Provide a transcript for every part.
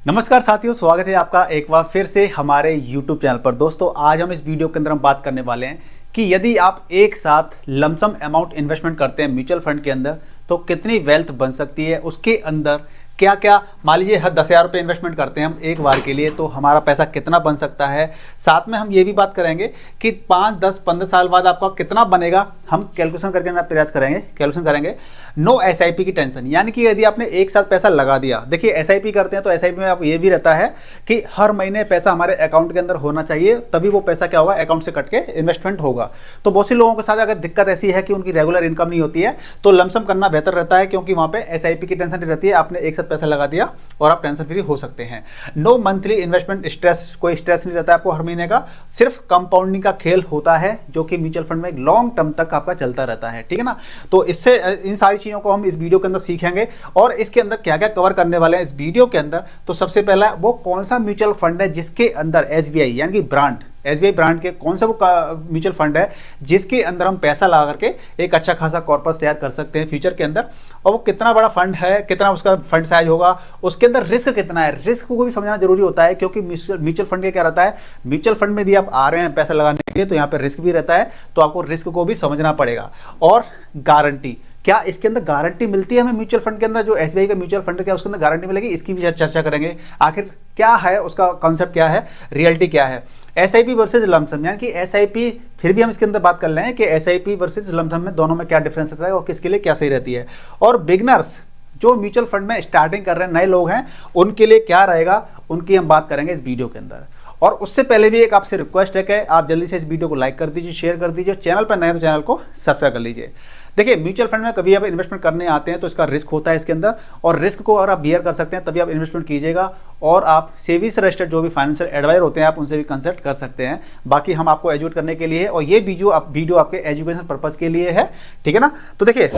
नमस्कार साथियों, स्वागत है आपका एक बार फिर से हमारे YouTube चैनल पर। दोस्तों, आज हम इस वीडियो के अंदर हम बात करने वाले हैं कि यदि आप एक साथ लमसम अमाउंट इन्वेस्टमेंट करते हैं म्यूचुअल फंड के अंदर तो कितनी वेल्थ बन सकती है, उसके अंदर क्या क्या। मान लीजिए 10,000 रुपये इन्वेस्टमेंट करते हैं हम एक बार के लिए, तो हमारा पैसा कितना बन सकता है। साथ में हम ये भी बात करेंगे कि 5, 10, 15 साल बाद आपका कितना बनेगा। हम कैलकुलेशन करके ना प्रयास करेंगे, कैलकुलेशन करेंगे। नो एसआईपी की टेंशन, यानी कि यदि आपने एक साथ पैसा लगा दिया, देखिए एसआईपी करते हैं तो एसआईपी में आप ये भी रहता है कि हर महीने पैसा हमारे अकाउंट के अंदर होना चाहिए, तभी वो पैसा क्या होगा, अकाउंट से कट के इन्वेस्टमेंट होगा। तो बहुत से लोगों के साथ अगर दिक्कत ऐसी है कि उनकी रेगुलर इनकम नहीं होती है तो लमसम करना बेहतर रहता है, क्योंकि वहाँ पे एसआईपी की टेंशन नहीं रहती है। आपने एक साथ पैसा लगा दिया और आप टेंशन फ्री हो सकते हैं। नो मंथली इन्वेस्टमेंट स्ट्रेस, कोई स्ट्रेस नहीं रहता है आपको हर महीने का, सिर्फ कंपाउंडिंग का खेल होता है जो कि म्यूचुअल फंड में लॉन्ग टर्म तक आपका चलता रहता है, ठीक है ना। तो इससे इन सारी चीजों को हम इस वीडियो के अंदर सीखेंगे और इसके अंदर क्या क्या कवर करने वाले हैं इस वीडियो के अंदर। तो सबसे पहला वो कौन सा म्यूचुअल फंड है जिसके अंदर एसबीआई यानी कि ब्रांड, एसबीआई ब्रांड के कौन सा वो म्यूचुअल फंड है जिसके अंदर हम पैसा लगा करके एक अच्छा खासा कॉर्पस तैयार कर सकते हैं फ्यूचर के अंदर। और वो कितना बड़ा फंड है, कितना उसका फंड साइज होगा, उसके अंदर रिस्क कितना है, रिस्क को भी समझना जरूरी होता है। क्योंकि म्यूचुअल फंड का क्या रहता है, म्यूचुअल फंड में यदि आप आ रहे हैं पैसा लगाने के लिए तो यहाँ पे रिस्क भी रहता है, तो आपको रिस्क को भी समझना पड़ेगा। और गारंटी, क्या इसके अंदर गारंटी मिलती है हमें म्यूचुअल फंड के अंदर, जो एसबीआई का म्यूचुअल फंड है क्या उसके अंदर गारंटी मिलेगी, इसकी भी चर्चा करेंगे। आखिर क्या है उसका कॉन्सेप्ट, क्या है रियलिटी, क्या है एसआईपी वर्सेस लमसम। यानी कि एसआईपी, फिर भी हम इसके अंदर बात कर रहे हैं कि एसआईपी वर्सेस लमसम में दोनों में क्या डिफरेंस रहता है और किसके लिए क्या सही रहती है। और बिगनर्स जो म्यूचुअल फंड में स्टार्टिंग कर रहे हैं, नए लोग हैं, उनके लिए क्या रहेगा, उनकी हम बात करेंगे इस वीडियो के अंदर। और उससे पहले भी एक आपसे रिक्वेस्ट है कि आप जल्दी से इस वीडियो को लाइक कर दीजिए, शेयर कर दीजिए, चैनल पर नए तो चैनल को सब्सक्राइब कर लीजिए। देखिए, म्यूचुअल फंड में कभी आप इन्वेस्टमेंट करने आते हैं तो इसका रिस्क होता है इसके अंदर, और रिस्क को अगर आप बियर कर सकते हैं तभी आप इन्वेस्टमेंट कीजिएगा। और आप सेबी से रजिस्टर्ड जो भी फाइनेंशियल एडवाइजर होते हैं आप उनसे भी कंसल्ट कर सकते हैं। बाकी हम आपको एजुकेट करने के लिए, और ये वीडियो आपके एजुकेशन पर्पज के लिए है, ठीक है ना। तो देखिए,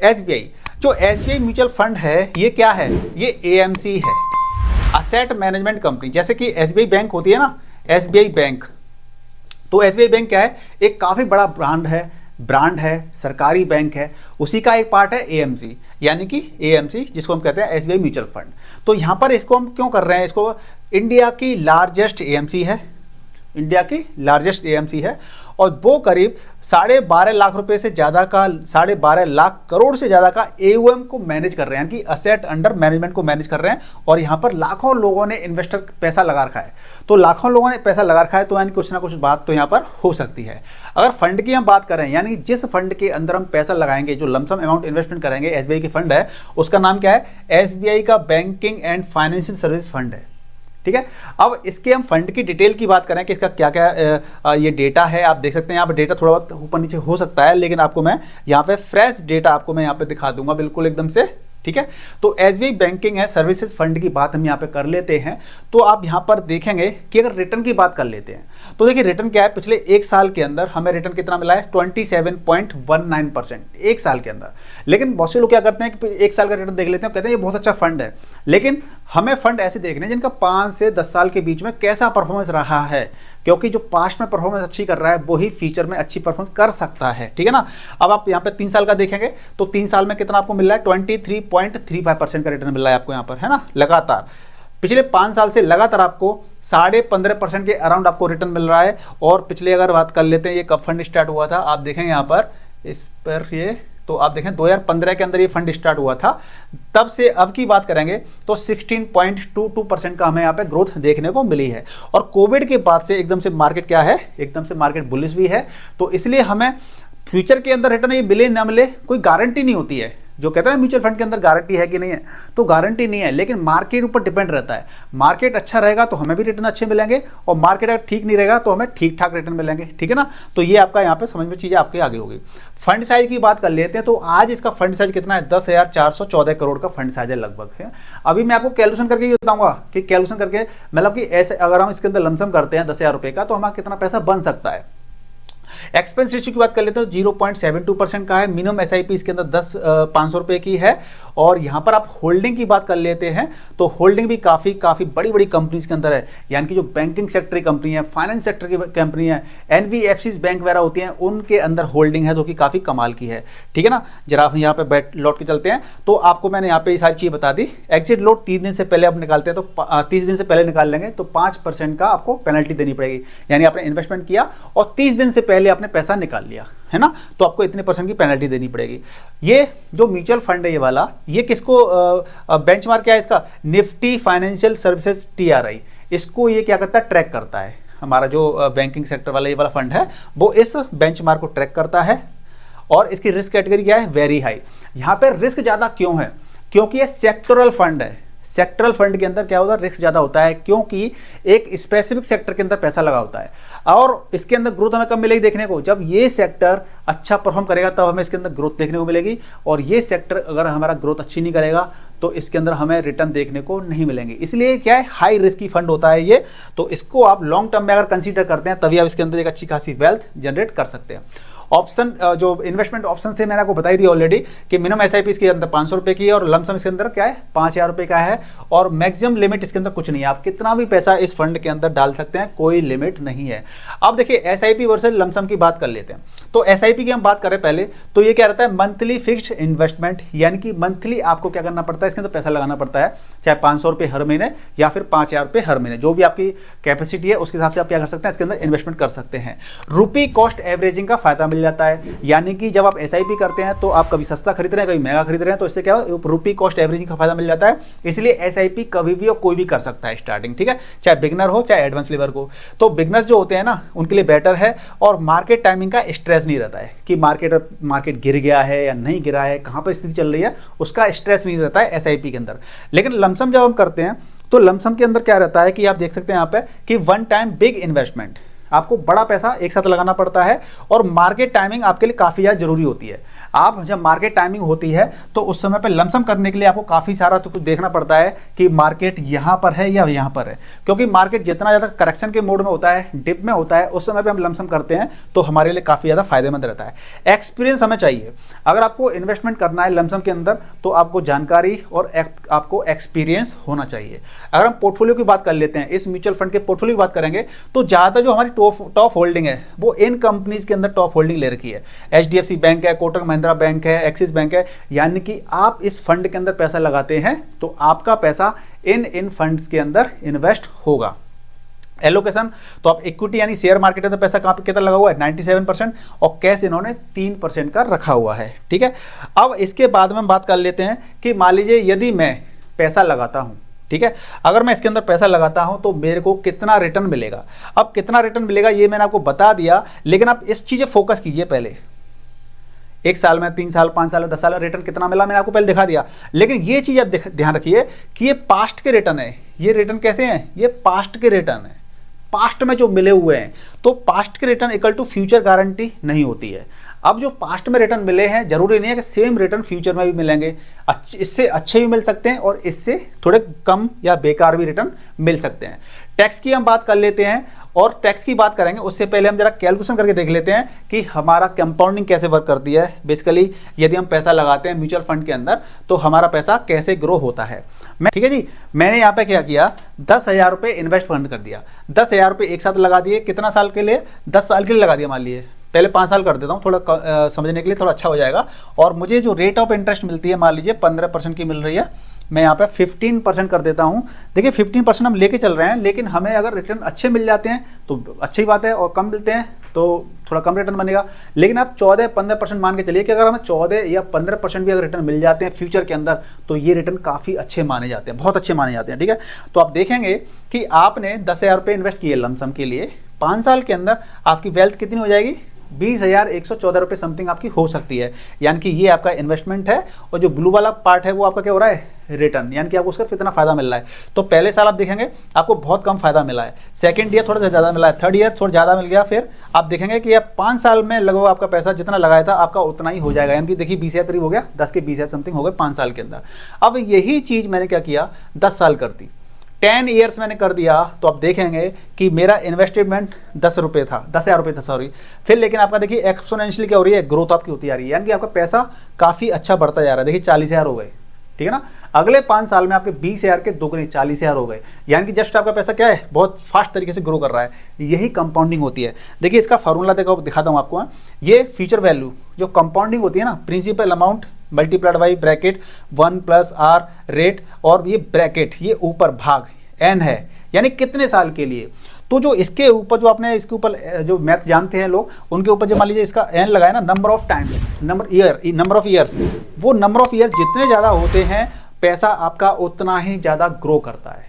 एसबीआई, जो एसबीआई म्यूचुअल फंड है ये क्या है, ये एएमसी है, असेट मैनेजमेंट कंपनी। जैसे कि एसबीआई बैंक होती है ना, एसबीआई बैंक, तो एसबीआई बैंक क्या है, एक काफ़ी बड़ा ब्रांड है, सरकारी बैंक है, उसी का एक पार्ट है एएमसी, यानी कि एएमसी जिसको हम कहते हैं एसबीआई म्यूचुअल फंड। तो यहाँ पर इसको हम क्यों कर रहे हैं, इसको इंडिया की लार्जेस्ट एएमसी है, इंडिया की लार्जेस्ट एएमसी है, और वो करीब 12.5 लाख रुपए से ज़्यादा का, 12.5 लाख करोड़ से ज़्यादा का एयूएम को मैनेज कर रहे हैं, यानी कि असेट अंडर मैनेजमेंट को मैनेज कर रहे हैं। और यहाँ पर लाखों लोगों ने इन्वेस्टर पैसा लगा रखा है, तो लाखों लोगों ने पैसा लगा रखा है, तो यानी कुछ ना कुछ बात तो यहाँ पर हो सकती है। अगर फंड की हम बात करें, यानी जिस फंड के अंदर हम पैसा लगाएंगे, जो लमसम अमाउंट इन्वेस्टमेंट करेंगे, एसबीआई की फंड है, उसका नाम क्या है, एसबीआई का banking and financial service fund है, ठीक है। अब इसके हम फंड की डिटेल की बात करें कि इसका क्या क्या ये डेटा है, आप देख सकते हैं यहाँ पे डेटा थोड़ा बहुत ऊपर नीचे हो सकता है, लेकिन आपको मैं यहाँ पे फ्रेश डेटा आपको मैं यहाँ पे दिखा दूंगा बिल्कुल एकदम से, ठीक है। तो SBI banking and services fund की बात हम यहाँ पे कर लेते हैं। तो आप यहाँ पर देखेंगे कि अगर रिटर्न की बात कर लेते हैं तो देखिए रिटर्न क्या है, पिछले एक साल के अंदर हमें रिटर्न कितना मिला है, 27.19% एक साल के अंदर। लेकिन बहुत से लोग क्या करते हैं कि एक साल का रिटर्न देख लेते हैं, कहते हैं ये बहुत अच्छा फंड है, लेकिन हमें फंड ऐसे देखने हैं जिनका 5 से 10 साल के बीच में कैसा परफॉर्मेंस रहा है, क्योंकि जो पास्ट में परफॉर्मेंस अच्छी कर रहा है वही फ्यूचर में अच्छी परफॉर्मेंस कर सकता है, ठीक है ना। अब आप यहाँ पे 3 साल का देखेंगे तो 3 साल में कितना आपको मिल रहा है, 23.35% का रिटर्न मिल रहा है आपको यहाँ पर, है ना, लगातार। पिछले 5 साल से लगातार आपको 15.5% के अराउंड आपको रिटर्न मिल रहा है। और पिछले अगर बात कर लेते हैं ये कब फंड स्टार्ट हुआ था, आप देखें यहाँ पर इस पर ये, तो आप देखें 2015 के अंदर ये फंड स्टार्ट हुआ था, तब से अब की बात करेंगे तो 16.22% का हमें यहाँ पे ग्रोथ देखने को मिली है। और कोविड के बाद से एकदम से मार्केट क्या है, एकदम से मार्केट बुलिश भी है। तो इसलिए हमें फ्यूचर के अंदर रिटर्न ये मिले ना मिले कोई गारंटी नहीं होती है। जो कहते हैं म्यूचुअल फंड के अंदर गारंटी है कि नहीं है, तो गारंटी नहीं है, लेकिन मार्केट ऊपर डिपेंड रहता है। मार्केट अच्छा रहेगा तो हमें भी रिटर्न अच्छे मिलेंगे, और मार्केट अगर ठीक नहीं रहेगा तो हमें ठीक ठाक रिटर्न मिलेंगे, ठीक है ना। तो ये आपका यहाँ पे समझ में चीज़ें आपके आगे होगी। फंड साइज की बात कर लेते हैं, तो आज इसका फंड साइज कितना है, 10,414 करोड़ का फंड साइज है लगभग, है। अभी मैं आपको कैलकुलेशन करके बताऊंगा कि कैलकुलेशन करके मतलब कि ऐसे अगर हम इसके अंदर लमसम करते हैं 10,000 रुपये का, तो हमारा कितना पैसा बन सकता है। एक्सपेंस रेशियो की बात कर लेते हैं तो 0.72% का है। मिनिमम एसआईपी इसके अंदर 500 रुपए की है। और यहाँ पर आप होल्डिंग की बात कर लेते हैं तो होल्डिंग भी काफ़ी बड़ी बड़ी कंपनीज के अंदर है, यानी कि जो बैंकिंग सेक्टर की कंपनी है, फाइनेंस सेक्टर की कंपनी है, एनबीएफसीज बैंक वगैरह होती हैं, उनके अंदर होल्डिंग है जो कि काफ़ी कमाल की है। ठीक है ना, जरा आप यहाँ पे लौट के चलते हैं तो आपको मैंने यहाँ पे ये सारी चीज़ बता दी। एग्जिट लोड 30 दिन से पहले आप निकालते हैं तो 30 दिन से पहले निकाल लेंगे तो 5% का आपको पेनल्टी देनी पड़ेगी। यानी आपने इन्वेस्टमेंट किया और 30 दिन से पहले आपने पैसा निकाल लिया है ना, तो आपको इतने % की पेनल्टी देनी पड़ेगी। ये जो म्यूचुअल फंड है ये वाला, ये किसको बेंचमार्क क्या है इसका, निफ्टी फाइनेंशियल सर्विसेज TRI, इसको ये क्या करता है, ट्रैक करता है। हमारा जो बैंकिंग सेक्टर वाला ये वाला फंड है वो इस बेंचमार्क को ट्रैक करता है। और इसकी रिस्क कैटेगरी क्या है, वेरी हाई। यहाँ पे रिस्क ज़्यादा क्यों है, क्योंकि ये सेक्टरल फंड है। सेक्टरल फंड के अंदर क्या होता है, रिस्क ज़्यादा होता है, क्योंकि एक स्पेसिफिक सेक्टर के अंदर पैसा लगा होता है। और इसके अंदर ग्रोथ हमें कब मिलेगी देखने को, जब ये सेक्टर अच्छा परफॉर्म करेगा तब हमें इसके अंदर ग्रोथ देखने को मिलेगी। और ये सेक्टर अगर हमारा ग्रोथ अच्छी नहीं करेगा तो इसके अंदर हमें रिटर्न देखने को नहीं मिलेंगे। इसलिए क्या है, हाई रिस्की फंड होता है ये। तो इसको आप लॉन्ग टर्म में अगर कंसीडर करते हैं तभी आप इसके अंदर एक अच्छी खासी वेल्थ जनरेट कर सकते हैं। ऑप्शन जो इन्वेस्टमेंट ऑप्शन थे मैंने आपको बताई दी ऑलरेडी कि मिनिमम एसआईपी इसके अंदर 500 रुपये की है और लमसम इसके अंदर क्या है 5000 रुपये का है। और मैक्सिमम लिमिट इसके अंदर कुछ नहीं है, आप कितना भी पैसा इस फंड के अंदर डाल सकते हैं, कोई लिमिट नहीं है। अब देखिए एसआईपी वर्सेस लमसम की बात कर लेते हैं। तो एसआईपी की हम बात करें पहले तो ये क्या रहता है, मंथली फिक्स्ड इन्वेस्टमेंट, यानी कि मंथली आपको क्या करना पड़ता है, इसके अंदर पैसा लगाना पड़ता है, चाहे 500 रुपये हर महीने या फिर 5000 रुपये हर महीने, जो भी आपकी कैपेसिटी है उसके हिसाब से आप क्या कर सकते हैं, इसके अंदर इन्वेस्टमेंट कर सकते हैं। रुपी कॉस्ट एवरेजिंग का फायदा मिल जाता है, यानी कि जब आप एसआईपी करते हैं तो आप कभी सस्ता खरीद रहे हैं कभी महंगा खरीद रहे हैं, तो इससे क्या रुपी कॉस्ट एवरेजिंग का फायदा मिल जाता है। इसलिए एसआईपी कभी भी और कोई भी कर सकता है स्टार्टिंग, ठीक है, चाहे बिगनर हो चाहे एडवांस लेवल को। तो बिगनर्स जो होते हैं ना उनके लिए बेटर है, और मार्केट टाइमिंग का स्ट्रेस नहीं रहता है कि मार्केट गिर गया है या नहीं गिरा है, कहाँ पर स्थिति चल रही है, उसका स्ट्रेस नहीं रहता है एसआईपी के अंदर। लेकिन लमसम जब हम करते हैं तो लमसम के अंदर क्या रहता है कि आप देख सकते हैं यहाँ पे कि वन टाइम बिग इन्वेस्टमेंट, आपको बड़ा पैसा एक साथ लगाना पड़ता है और मार्केट टाइमिंग आपके लिए काफ़ी ज़्यादा जरूरी होती है। आप जब मार्केट टाइमिंग होती है तो उस समय पर लमसम करने के लिए आपको काफ़ी सारा तो कुछ देखना पड़ता है कि मार्केट यहाँ पर है या यहाँ पर है, क्योंकि मार्केट जितना ज़्यादा करेक्शन के मोड में होता है, डिप में होता है, उस समय पर हम लमसम करते हैं तो हमारे लिए काफ़ी ज़्यादा फायदेमंद रहता है। एक्सपीरियंस हमें चाहिए, अगर आपको इन्वेस्टमेंट करना है लमसम के अंदर तो आपको जानकारी और आपको एक्सपीरियंस होना चाहिए। अगर हम पोर्टफोलियो की बात कर लेते हैं, इस म्यूचुअल फंड के पोर्टफोलियो की बात करेंगे तो ज़्यादा जो हमारी टॉप होल्डिंग है वो इन कंपनीज के अंदर टॉप होल्डिंग ले रखी है। एचडीएफसी बैंक है, कोटक महिंद्रा बैंक है, एक्सिस बैंक है, यानी कि आप इस फंड के अंदर पैसा लगाते हैं तो आपका पैसा इन फंड्स के अंदर इन्वेस्ट होगा। एलोकेशन तो आप इक्विटी यानी शेयर मार्केट में तो पैसा कहाँ पे कितना लगा हुआ है 97%, और कैश इन्होंने 3% का रखा हुआ है, ठीक है। अब इसके बाद में हम बात कर लेते हैं कि मान लीजिए यदि मैं पैसा लगाता हूँ, ठीक है, अगर मैं इसके अंदर पैसा लगाता हूं तो मेरे को कितना रिटर्न मिलेगा। अब कितना रिटर्न मिलेगा ये मैंने आपको बता दिया, लेकिन आप इस चीज़ें फोकस कीजिए पहले, 1 साल में, 3 साल, 5 साल, 10 साल रिटर्न कितना मिला मैंने आपको पहले दिखा दिया। लेकिन ये चीज़ आप ध्यान रखिए कि ये पास्ट के रिटर्न है। ये रिटर्न कैसे हैं, ये पास्ट के रिटर्न है, पास्ट में जो मिले हुए हैं। तो पास्ट के return equal to future guarantee नहीं होती है। अब जो पास्ट में रिटर्न मिले हैं जरूरी नहीं है कि सेम रिटर्न फ्यूचर में भी मिलेंगे, इससे अच्छे भी मिल सकते हैं और इससे थोड़े कम या बेकार भी रिटर्न मिल सकते हैं। टैक्स की हम बात कर लेते हैं, और टैक्स की बात करेंगे उससे पहले हम जरा कैलकुलेशन करके देख लेते हैं कि हमारा कंपाउंडिंग कैसे वर्क करती है। बेसिकली यदि हम पैसा लगाते हैं म्यूचुअल फंड के अंदर तो हमारा पैसा कैसे ग्रो होता है। ठीक है जी, मैंने यहाँ पे क्या किया, 10,000 रुपये इन्वेस्ट फंड कर दिया, 10,000 रुपये एक साथ लगा दिए। कितना साल के लिए, 10 साल के लिए लगा दिया। मान लीजिए पहले 5 साल कर देता हूँ, थोड़ा समझने के लिए थोड़ा अच्छा हो जाएगा। और मुझे जो रेट ऑफ इंटरेस्ट मिलती है मान लीजिए 15% की मिल रही है, मैं यहाँ पे 15% कर देता हूँ। देखिए 15% हम लेके चल रहे हैं, लेकिन हमें अगर रिटर्न अच्छे मिल जाते हैं तो अच्छी बात है, और कम मिलते हैं तो थोड़ा कम रिटर्न बनेगा। लेकिन आप 14-15% मान के चलिए कि अगर हमें 14 या 15% भी अगर रिटर्न मिल जाते हैं फ्यूचर के अंदर तो ये रिटर्न काफ़ी अच्छे माने जाते हैं, बहुत अच्छे माने जाते हैं, ठीक है। तो आप देखेंगे कि आपने 10,000 रुपये इन्वेस्ट किए लमसम के लिए, 5 साल के अंदर आपकी वेल्थ कितनी हो जाएगी, 20,114 रुपये समथिंग आपकी हो सकती है। यानी कि ये आपका इन्वेस्टमेंट है, और जो ब्लू वाला पार्ट है वो आपका क्या हो रहा है, रिटर्न, यानी कि आपको सिर्फ इतना फायदा मिल रहा है। तो पहले साल आप देखेंगे आपको बहुत कम फायदा मिला है, सेकंड ईयर थोड़ा सा ज़्यादा मिला है, थर्ड ईयर थोड़ा ज़्यादा मिल गया, फिर आप देखेंगे कि आप 5 साल में लगभग आपका पैसा जितना लगाया था आपका उतना ही हो जाएगा। यानी कि देखिए 20,000 करीब हो गया, 10 के 20,000 समथिंग हो गए 5 साल के अंदर। अब यही चीज़ मैंने क्या किया, 10 साल कर दी, 10 ईयर्स मैंने कर दिया तो आप देखेंगे कि मेरा इन्वेस्टमेंट 10 रुपये था, 10,000 रुपये था सॉरी। फिर लेकिन आपका देखिए एक्सपोनेंशियली क्या हो रही है, ग्रोथ आपकी होती आ रही है, यानी कि आपका पैसा काफ़ी अच्छा बढ़ता जा रहा है। देखिए 40,000 हो गए, ठीक है ना। अगले 5 साल में आपके 20,000 के दोगुने 40,000 हो गए, यानी कि जस्ट आपका पैसा क्या है, बहुत फास्ट तरीके से ग्रो कर रहा है। यही कंपाउंडिंग होती है। देखिए इसका फार्मूला दिखाता हूँ आपको। ये फ्यूचर वैल्यू जो कंपाउंडिंग होती है ना, principal amount multiplied by bracket 1 + R rate, और ये ब्रैकेट ये ऊपर भाग n है, यानी कितने साल के लिए। तो जो इसके ऊपर जो आपने इसके ऊपर जो मैथ जानते हैं लोग, उनके ऊपर जो मान लीजिए इसका n लगाए ना, number of time, number of years, वो नंबर ऑफ ईयर्स जितने ज़्यादा होते हैं पैसा आपका उतना ही ज़्यादा ग्रो करता है।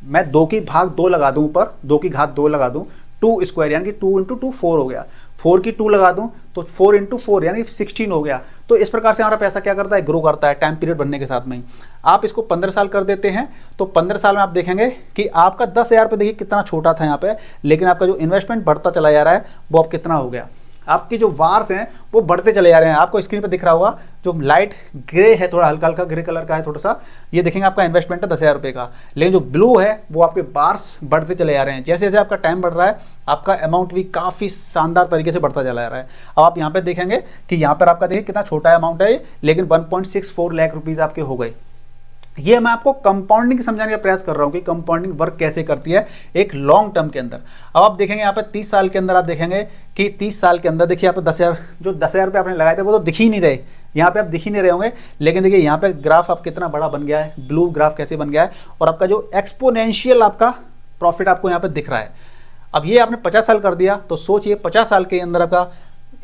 मैं 2 की भाग 2 लगा दूं, ऊपर 2 की घात 2 लगा दूं, 2 स्क्वायर यानी कि 2 × 2 4 हो गया, 4 की 2 लगा दूं तो 4 × 4 यानी 16 हो गया। तो इस प्रकार से हमारा पैसा क्या करता है, ग्रो करता है टाइम पीरियड बढ़ने के साथ में ही। आप इसको 15 साल कर देते हैं तो 15 साल में आप देखेंगे कि आपका 10,000 रुपये, देखिए कितना छोटा था यहाँ पे, लेकिन आपका जो इन्वेस्टमेंट बढ़ता चला जा रहा है वो अब कितना हो गया, आपकी जो वार्स हैं वो बढ़ते चले जा रहे हैं। आपको स्क्रीन पर दिख रहा होगा जो लाइट ग्रे है, थोड़ा हल्का हल्का ग्रे कलर का है थोड़ा सा, ये देखेंगे आपका इन्वेस्टमेंट है 10,000 रुपये का, लेकिन जो ब्लू है वो आपके बार्स बढ़ते चले जा रहे हैं। जैसे जैसे आपका टाइम बढ़ रहा है आपका अमाउंट भी काफ़ी शानदार तरीके से बढ़ता चला जा रहा है। अब आप यहाँ पे देखेंगे कि यहाँ पर आपका देखिए कितना छोटा अमाउंट है, लेकिन 1.64 लाख रुपीज़ आपके हो गए। ये मैं आपको कंपाउंडिंग समझाने का प्रयास कर रहा हूँ कि कंपाउंडिंग वर्क कैसे करती है एक लॉन्ग टर्म के अंदर। अब आप देखेंगे यहाँ पे 30 साल के अंदर आप देखेंगे कि 30 साल के अंदर देखिए यहाँ पे 10,000, जो 10,000 रुपये आपने लगाए थे वो तो दिख ही नहीं रहे, यहाँ पे आप दिख ही नहीं रहे होंगे, लेकिन देखिए यहाँ पे ग्राफ आप कितना बड़ा बन गया है, ब्लू ग्राफ कैसे बन गया है, और आपका जो एक्सपोनेंशियल आपका प्रॉफिट आपको यहाँ पे दिख रहा है। अब ये आपने 50 साल कर दिया तो सोचिए 50 साल के अंदर आपका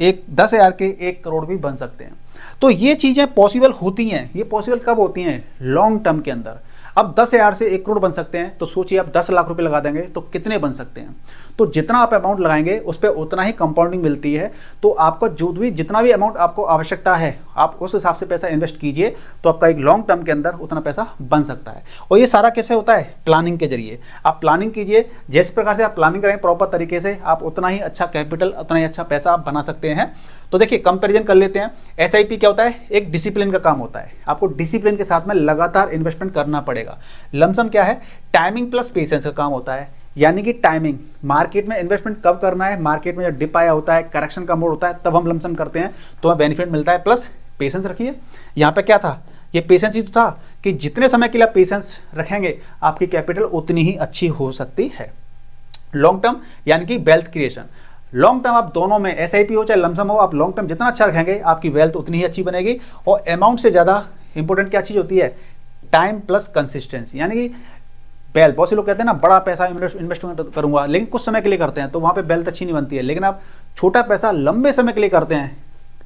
10,000 के 1 करोड़ भी बन सकते हैं। तो ये चीज़ें पॉसिबल होती हैं। ये पॉसिबल कब होती हैं, लॉन्ग टर्म के अंदर। अब 10,000 से 1 करोड़ बन सकते हैं, तो सोचिए आप 10 लाख रुपए लगा देंगे तो कितने बन सकते हैं। तो जितना आप अमाउंट लगाएंगे उस पर उतना ही कंपाउंडिंग मिलती है। तो आपका जो भी जितना भी अमाउंट आपको आवश्यकता है आप उस हिसाब से पैसा इन्वेस्ट कीजिए, तो आपका एक लॉन्ग टर्म के अंदर उतना पैसा बन सकता है। और ये सारा कैसे होता है, प्लानिंग के जरिए। आप प्लानिंग कीजिए, जिस प्रकार से आप प्लानिंग करें प्रॉपर तरीके से, आप उतना ही अच्छा कैपिटल, उतना ही अच्छा पैसा आप बना सकते हैं। तो देखिए कंपैरिजन कर लेते हैं। एसआईपी क्या होता है, एक डिसिप्लिन का काम होता है। आपको डिसिप्लिन के साथ में लगातार इन्वेस्टमेंट करना पड़ेगा। लमसम क्या है, टाइमिंग प्लस पेशेंस का काम होता है, यानी कि टाइमिंग, मार्केट में इन्वेस्टमेंट कब करना है, मार्केट में जब डिप आया होता है, करेक्शन का मोड होता है, तब हम लमसम करते हैं तो हमें बेनिफिट मिलता है। प्लस पेशेंस रखिए। यहाँ पे क्या था, ये पेशेंस ही तो था कि जितने समय के लिए आप पेशेंस रखेंगे आपकी कैपिटल उतनी ही अच्छी हो सकती है। लॉन्ग टर्म यानी कि वेल्थ क्रिएशन। लॉन्ग टर्म आप दोनों में एसआईपी हो चाहे लमसम हो, आप लॉन्ग टर्म जितना अच्छा रखेंगे आपकी वेल्थ उतनी ही अच्छी बनेगी। और अमाउंट से ज़्यादा इंपॉर्टेंट क्या चीज़ होती है, टाइम प्लस कंसिस्टेंसी। यानी कि वेल्थ, बहुत से लोग कहते हैं ना बड़ा पैसा इन्वेस्टमेंट करूंगा, लेकिन कुछ समय के लिए करते हैं तो वहाँ पे वेल्थ अच्छी नहीं बनती है। लेकिन आप छोटा पैसा लंबे समय के लिए करते हैं,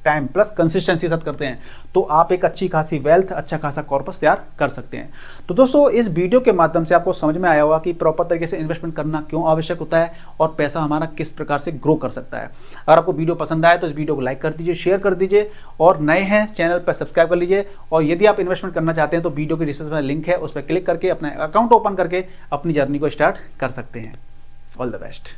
टाइम प्लस कंसिस्टेंसी के साथ करते हैं, तो आप एक अच्छी खासी वेल्थ, अच्छा खासा कॉर्पस तैयार कर सकते हैं। तो दोस्तों इस वीडियो के माध्यम से आपको समझ में आया होगा कि प्रॉपर तरीके से इन्वेस्टमेंट करना क्यों आवश्यक होता है और पैसा हमारा किस प्रकार से ग्रो कर सकता है। अगर आपको वीडियो पसंद आए तो इस वीडियो को लाइक कर दीजिए, शेयर कर दीजिए, और नए हैं चैनल पर सब्सक्राइब कर लीजिए। और यदि आप इन्वेस्टमेंट करना चाहते हैं तो वीडियो के डिस्क्रिप्शन में लिंक है, उस पर क्लिक करके अपना अकाउंट ओपन करके अपनी जर्नी को स्टार्ट कर सकते हैं। All the best.